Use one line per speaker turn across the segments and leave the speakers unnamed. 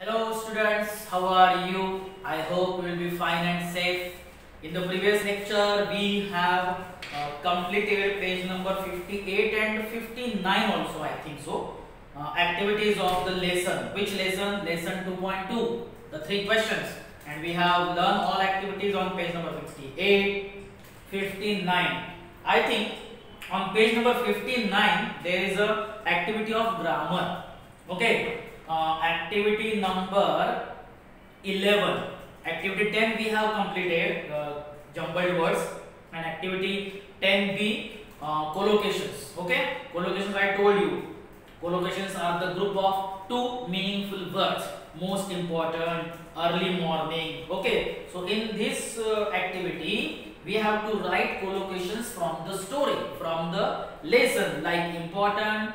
Hello students, how are you? I hope you will be fine and safe. In the previous lecture, we have completed page number 58 and 59 also, I think so. Activities of the lesson. Which lesson? Lesson 2.2. The 3 questions. And we have learned all activities on page number 58, 59. I think on page number 59, there is a activity of grammar. Okay. Activity number 11. Activity 10 we have completed jumbled words, and activity 10b collocations. Okay, collocations I told you. Collocations are the group of two meaningful words. Most important, early morning. Okay, so in this activity we have to write collocations from the story, from the lesson, like important,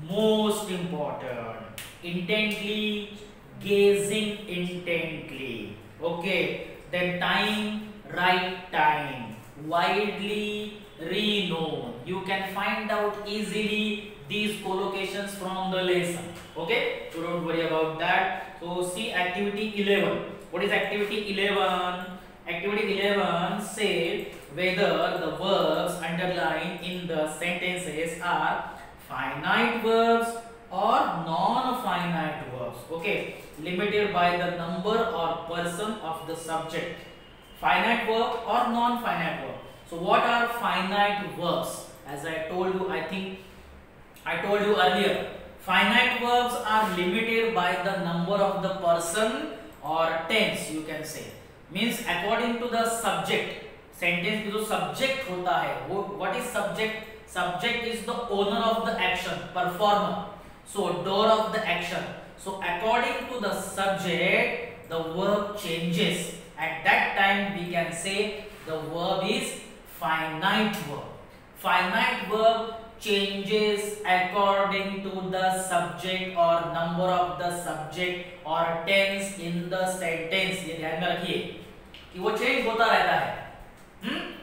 most important, intently, gazing intently. Okay, then time, right time, widely renowned. You can find out easily these collocations from the lesson. Okay, so don't worry about that. So see activity 11. What is activity 11? Activity 11 say whether the verbs underlined in the sentences are finite verbs or non-finite verbs. Okay, limited by the number or person of the subject. Finite verb or non-finite verb. So what are finite verbs? As I told you, I think I told you earlier, finite verbs are limited by the number of the person or tense, you can say. Means according to the subject. Sentence में जो subject होता है, what is subject? Subject is the owner of the action, performer. So doer of the action. So according to the subject, the verb changes. At that time we can say the verb is finite verb. Finite verb changes according to the subject or number of the subject or tense in the sentence. ये ध्यान में रखिए कि वो change होता रहता है.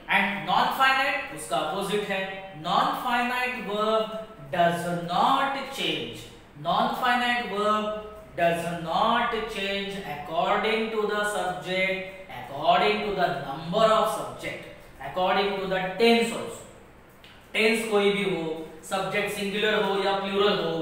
And non-finite उसका opposite है. Non-finite verb does not change. Non-finite verb does not change according to the subject, according to the number of subject, according to the tense also. Tense कोई भी हो, subject singular हो या plural हो,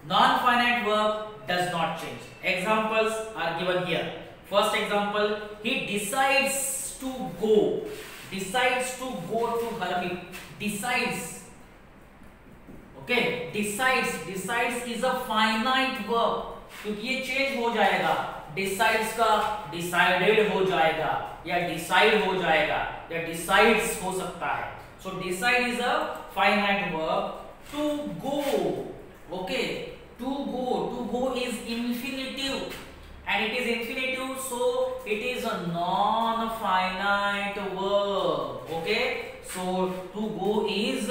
non-finite verb does not change. Examples are given here. First example, he decides to go. Decides to go to hermit. Decides. Okay, decides is a finite verb क्योंकि ये change हो जाएगा. Decides का decided हो जाएगा या decide हो जाएगा या decides हो सकता है. So decide is a finite verb. To go. Okay, to go is infinitive, and it is infinitive, so it is a non-finite verb. Okay, so to go is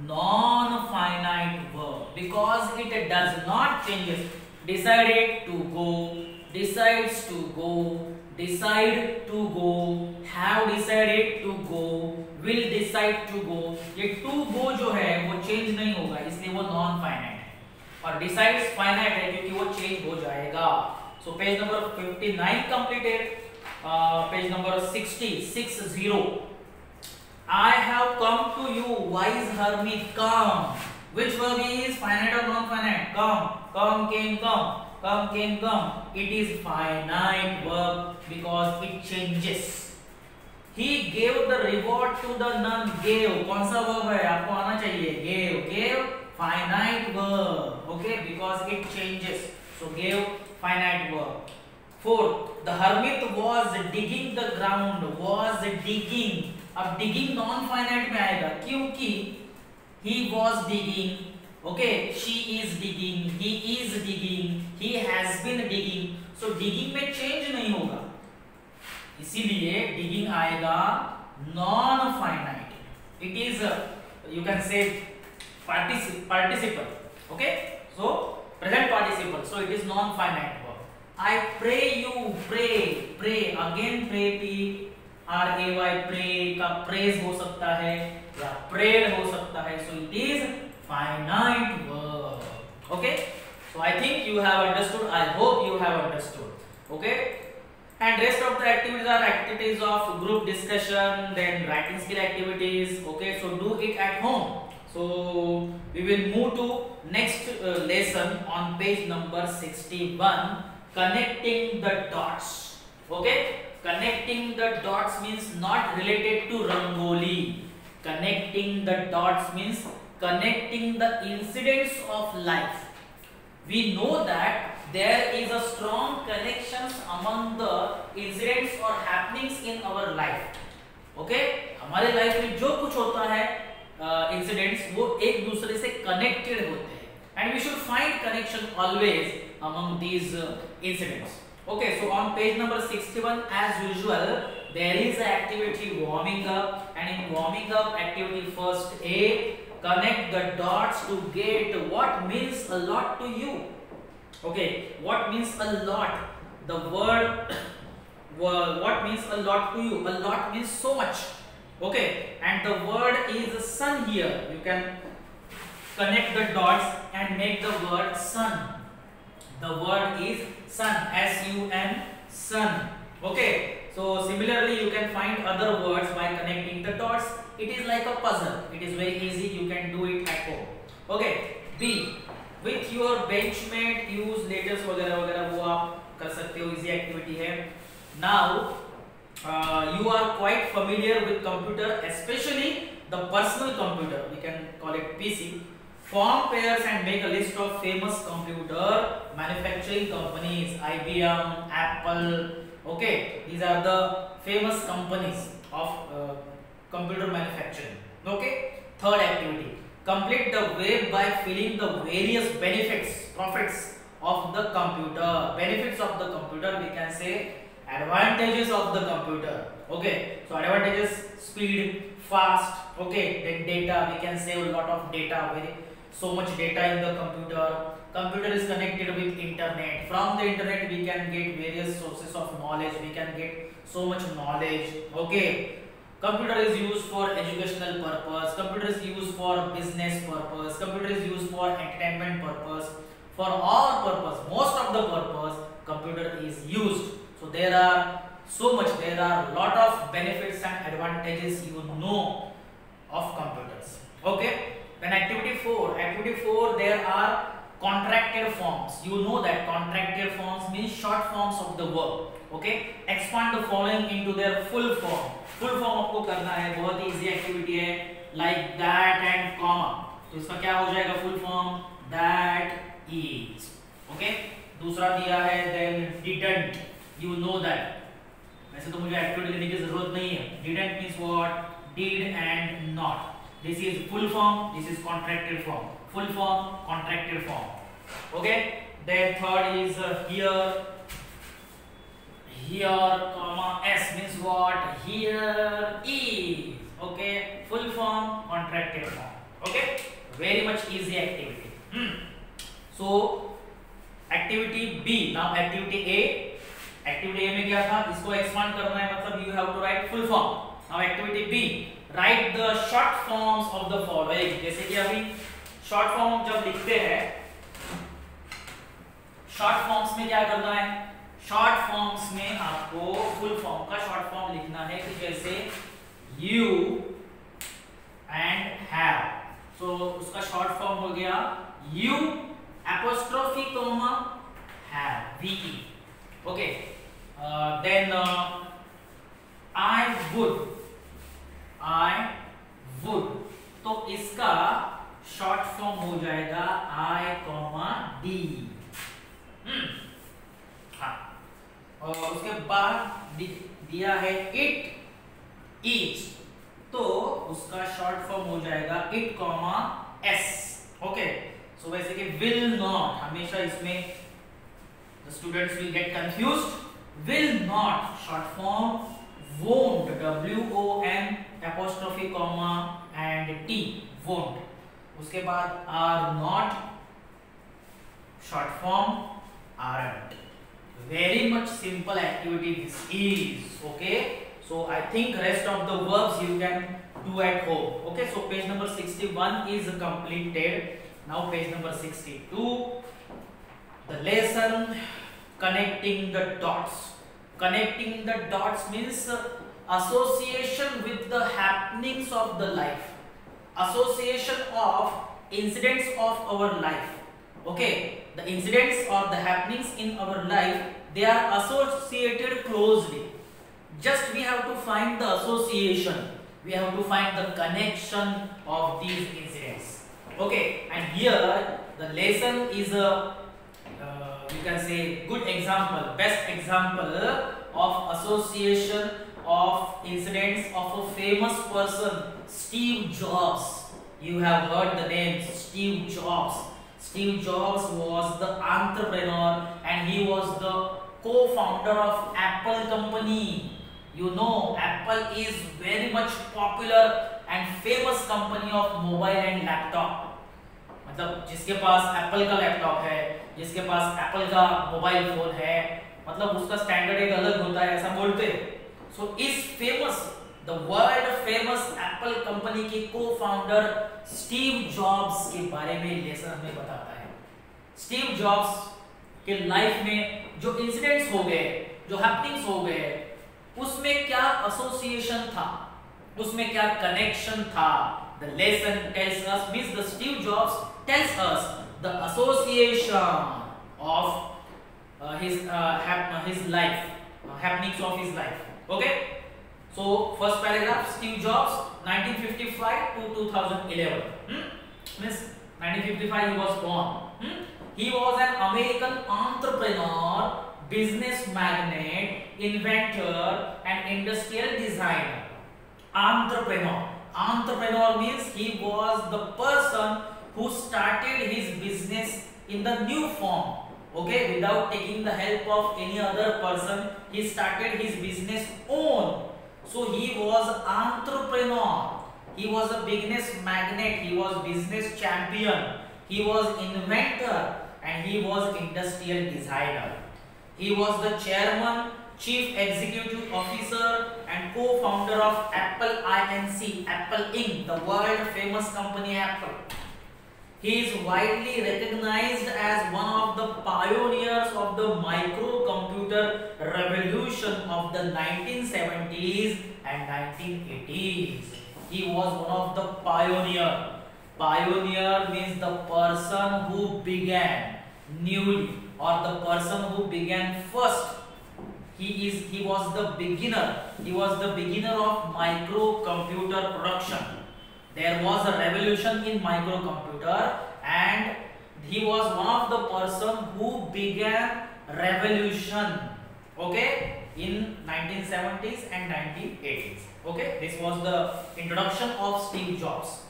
non-finite verb because it does not change. Decided to go, decides to go, decide to go, have decided to go, will decide to go. ये to go जो है वो change नहीं होगा, इसलिए वो non-finite है. और decides finite है क्योंकि वो change हो जाएगा. So page number 59 completed. Page number 60. I have come to you, wise hermit, come. Which verb is finite or non-finite? Come, came, come. It is finite verb because it changes. He gave the reward to the nun. Gave कौन सा verb है? आपको आना चाहिए. Gave finite verb. Okay, because it changes. So gave finite verb. 4. The hermit was digging the ground. Was digging. अब digging non-finite में आएगा क्योंकि he was digging. Okay, she is digging, he is digging, he has been digging. So digging में change नहीं होगा, इसीलिए digging आएगा non-finite. It is you can say participle. Okay, so present participle. So it is non-finite verb. I pray you, pray again. Pray pray का praise हो सकता है या prayed हो सकता है. So it is finite verb. Okay, So I think you have understood. I hope you have understood. Okay. And rest of the activities are activities of group discussion, then writing skill activities. Okay, so do it at home. So we will move to next lesson on page number 61, connecting the dots. Okay, connecting the dots means not related to Rangoli. Connecting the dots means connecting the incidents of life. We know that there is a strong connections among the incidents or happenings in our life. Okay, हमारे life में जो कुछ होता है incidents वो एक दूसरे से कनेक्टेड होते हैं, and we should find connection always among these incidents. Okay, so on page number 61, as usual, there is an activity warming up, and in warming up activity first A, connect the dots to get what means a lot to you. Okay, what means a lot? The word what means a lot to you? A lot means so much. Okay, and the word is sun here. You can connect the dots and make the word sun. The word is sun, S-U-N, sun. Okay, so similarly you can find other words by connecting the dots. It is like a puzzle. It is very easy. You can do it at home. Okay, B. With your benchmate use letters वगैरह वगैरह वो आप कर सकते हो, easy activity है. Now you are quite familiar with computer, especially the personal computer. We can call it PC. Form pairs and make a list of famous computer manufacturing companies, IBM, Apple. Okay, these are the famous companies of computer manufacturing. Okay, third activity. Complete the web by filling the various benefits, profits of the computer. Benefits of the computer, we can say advantages of the computer. Okay, so advantages: speed, fast. Okay, then data. We can save a lot of data. So much data in the computer. Computer is connected with internet. From the internet, we can get various sources of knowledge. We can get so much knowledge. Okay. Computer is used for educational purpose. Computer is used for business purpose. Computer is used for entertainment purpose. For all purpose, most of the purpose, computer is used. So there are so much. There are lot of benefits and advantages you know of computers. Okay. Then activity 4. Activity 4. There are contracted forms. You know that contracted forms means short forms of the verb. Okay. Expand the following into their full form. Full form आपको करना है, बहुत ही easy activity है. Like that and comma, तो इसका क्या हो जाएगा full form? That is. Okay, दूसरा दिया है then didn't. You know that. वैसे तो मुझे एक्टिविटी लिखने की जरूरत नहीं है. Didn't means what? Did and not. This is full form, this is contracted form. Full form, contracted form. Okay, then third is here. Here comma s means what? Here is. Okay, full form, contracted form. Okay, very much easy activity. So activity B. Now activity A. Activity A में क्या था? इसको expand करना है, मतलब you have to write full form. Now activity B. Write the short forms of the following. जैसे कि अभी short form जब लिखते हैं, short forms में क्या करना है? शॉर्ट फॉर्म्स में आपको फुल फॉर्म का शॉर्ट फॉर्म लिखना है कि जैसे यू एंड हैव. सो उसका शॉर्ट फॉर्म हो गया you apostrophe comma have, ve. Okay, then I would, तो इसका शॉर्ट फॉर्म हो जाएगा आई कॉमा डी. और उसके बाद दिया है इट इज, तो उसका शॉर्ट फॉर्म हो जाएगा it comma S. Okay, so वैसे कि विल नॉट, हमेशा इसमें students will get confused. Will not short form won't, W-O-N apostrophe comma and T, won't. उसके बाद are not short form aren't. Very much simple activity this is. Okay, so I think rest of the verbs you can do at home. Okay, so page number 61 is completed. Now page number 62. The lesson, connecting the dots. Connecting the dots means association with the happenings of the life. Association of incidents of our life. Okay, the incidents or the happenings in our life, they are associated closely. Just we have to find the association. We have to find the connection of these incidents. Okay, and here the lesson is a you can say good example, best example of association of incidents of a famous person, Steve Jobs. You have heard the name Steve Jobs. Steve Jobs was the entrepreneur and he was the co-founder of Apple company. You know, Apple is very much popular and famous company of mobile and laptop. मतलब जिसके पास Apple का laptop है, जिसके पास Apple का mobile phone है, मतलब उसका standard एक अलग होता है, ऐसा बोलते हैं. सो इस famous, the world famous Apple company के को-फाउंडर स्टीव जॉब्स के बारे में लेसन हमें बताता है. स्टीव जॉब्स के लाइफ में जो इंसिडेंट्स हो गए, जो हैपनिंग्स हो गए, उसमें क्या एसोसिएशन था, उसमें क्या कनेक्शन था. The lesson tells us, means the Steve Jobs tells us the association of his life, happenings of his life. Okay, so first paragraph, Steve Jobs 1955 to 2011. Means 1955 he was born. He was an American entrepreneur, business magnate, inventor and industrial designer. Entrepreneur means he was the person who started his business in the new form. Okay, without taking the help of any other person, he started his business own. So he was entrepreneur. He was a business magnate. He was business champion. He was inventor and he was industrial designer. He was the chairman, Chief Executive Officer and co-founder of Apple Inc., Apple Inc., the world famous company Apple. He is widely recognized as one of the pioneers of the microcomputer revolution of the 1970s and 1980s. He was one of the pioneer. Pioneer means the person who began newly or the person who began first. He was the beginner. He was the beginner of microcomputer production. There was a revolution in microcomputer and he was one of the person who began revolution, okay, in 1970s and 1980s. Okay, this was the introduction of Steve Jobs.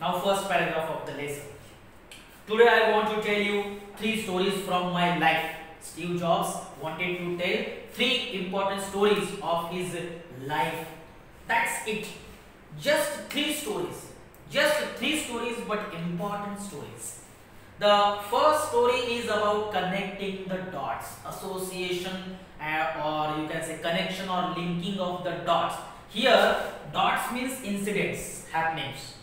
Now first paragraph of the lesson. Today I want to tell you 3 stories from my life. Steve Jobs wanted to tell 3 important stories of his life. That's it. Just 3 stories. Just 3 stories, but important stories. The first story is about connecting the dots, association or you can say connection or linking of the dots. Here, dots means incidents, happenings.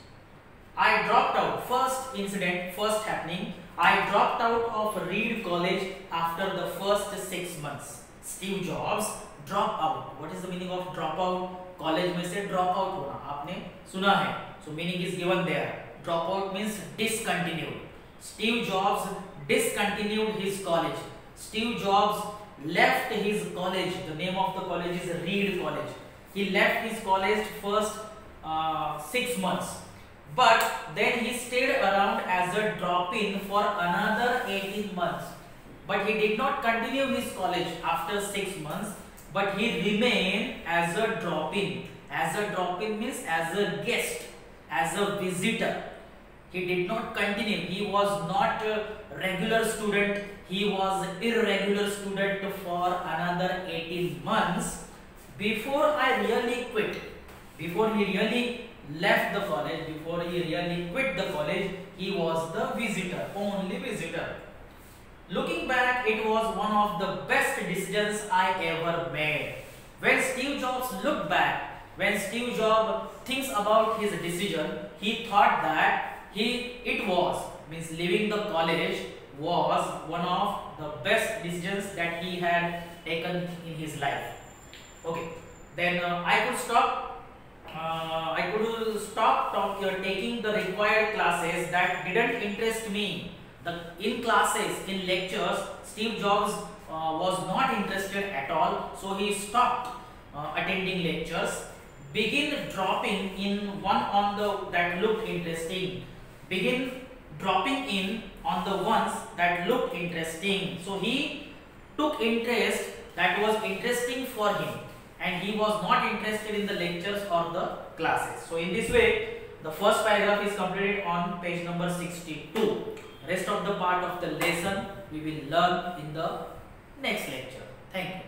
I dropped out. First incident, first happening. I dropped out of Reed College after the first 6 months. Steve Jobs drop out. What is the meaning of drop out? College में से drop out होना आपने सुना है. So meaning is given there. Drop out means discontinued. Steve Jobs discontinued his college. Steve Jobs left his college. The name of the college is Reed College. He left his college first 6 months. But then he stayed around as a drop-in for another 18 months. But he did not continue his college after 6 months. But he remained as a drop-in. As a drop-in means as a guest, as a visitor. He did not continue. He was not a regular student. He was irregular student for another 18 months. Before I really quit, before he really left the college, before he really quit the college, he was the visitor, only visitor. Looking back, it was one of the best decisions I ever made. When Steve Jobs looked back, when Steve Jobs thinks about his decision, he thought that it was, means leaving the college, was one of the best decisions that he had taken in his life. Okay, then I could stop taking the required classes that didn't interest me. In classes, in lectures, Steve Jobs was not interested at all, so he stopped attending lectures. Begin dropping in one on the that looked interesting. Begin dropping in on the ones that looked interesting. So he took interest that was interesting for him, and he was not interested in the lectures or the classes. So in this way, the first paragraph is completed on page number 62. Rest of the part of the lesson we will learn in the next lecture. Thank you.